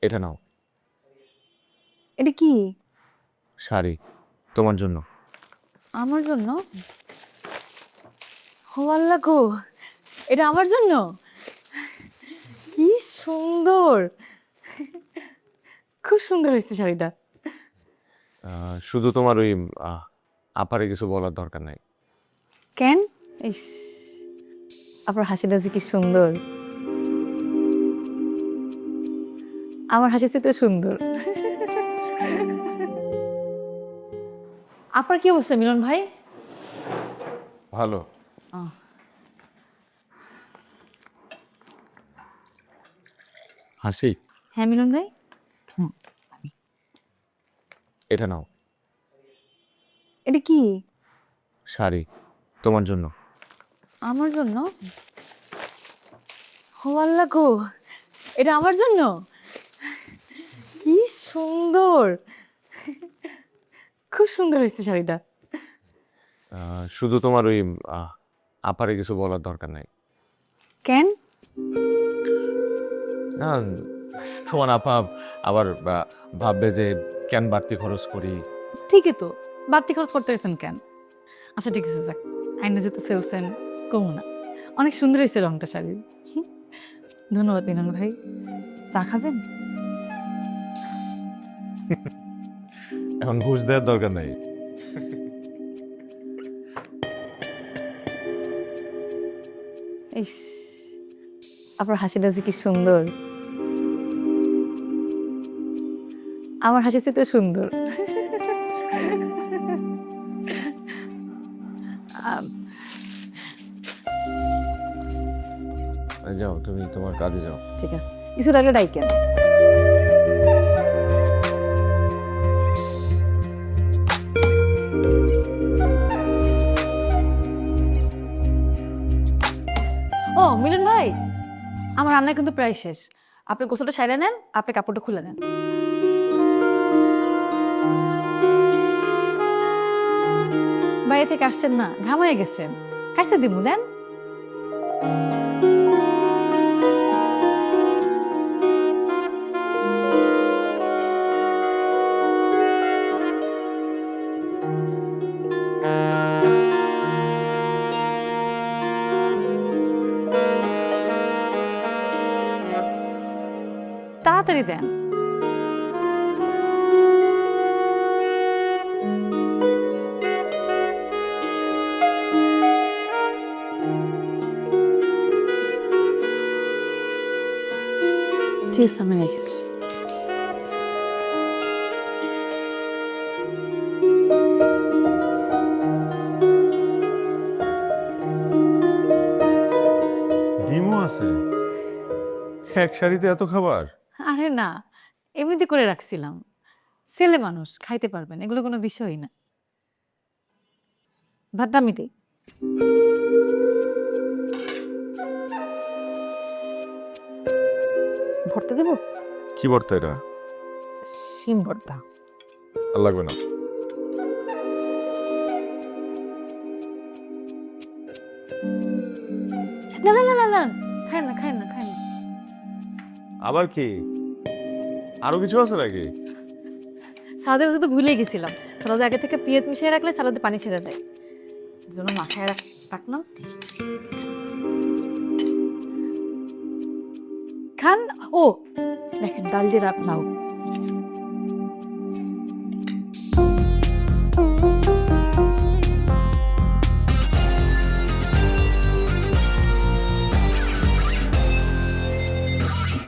এটা নাও। এটা কি? শাড়ি তোমার জন্য। আমার জন্য? ও আল্লাহ গো, এটা আমার জন্য? কি সুন্দর, খুব সুন্দর হয়েছে শাড়িটা। শুধু তোমার ওই আপারে কিছু বলার দরকার নাই। কেন? ইস, আপনার হাসিটা যে কি সুন্দর, আমার হাসি তো সুন্দর। আপনার কি অবস্থা মিলন ভাই? ভালো। হাসি। হ্যাঁ মিলন ভাই। এটা নাও। এটা কি? শাড়ি তোমার জন্য। আমার জন্য? ও আল্লাহ গো, এটা আমার জন্য? কি সুন্দর, খুব সুন্দর হয়েছে শাড়িটা। শুধু তোমার ওই আপারে কিছু বলার দরকার নাই। কেন? না, তোমার আপা আবার ভাববে যে কেন বাড়তি খরচ করি। ঠিকই তো, বাড়তি খরচ করতে গেছেন কেন? আচ্ছা ঠিক আছে, যাক, আইনে যেহেতু ফেলছেন কমু না। অনেক সুন্দর হয়েছে রংটা শাড়ির। ধন্যবাদ মিলন ভাই। চা খাবেন? এখন ঘুষ দেওয়ার দরকার নাই। ইস, আপনার হাসিটা যে কি সুন্দর, আমার হাসি তো সুন্দর। যাও, তুমি তোমার কাজে যাও। ঠিক আছে, কিছু লাগলে ডাইকেন। ও মিলন ভাই, আমার রান্না কিন্তু প্রায় শেষ। আপনি গোসলটা সাইরা নেন, আপনি কাপড়টা খুলে নেন। বাইরে থেকে আসছেন না, ঘামায় গেছেন, কাইসা দিমু দেন। তাড়াতাড়ি দেন। ঠিক আছে, আমি রেখে আসি। ডিমও আছে এক শাড়িতে, এত খাবার? আরে না, এমনিতে করে রাখছিলাম। ছেলে মানুষ খাইতে পারবেন, এগুলো কোনো বিষয়ই না। ভাতটা আমি দিই। ভর্তা দেবো? কি ভর্তা এটা? শিম ভর্তা। আর লাগবে না। না না না না না, খায় না খায় না খায় না। আবার কি আরো কিছু আছে নাকি? সালাদের কথা তো ভুলে গেছিলাম। সালাদে আগে থেকে পেঁয়াজ মিশিয়ে রাখলে সালাদে পানি ছেড়ে দেয়, এর জন্য মাথায় রাখলাম। খান। ও দেখেন, ডাল দিয়ে লাউ।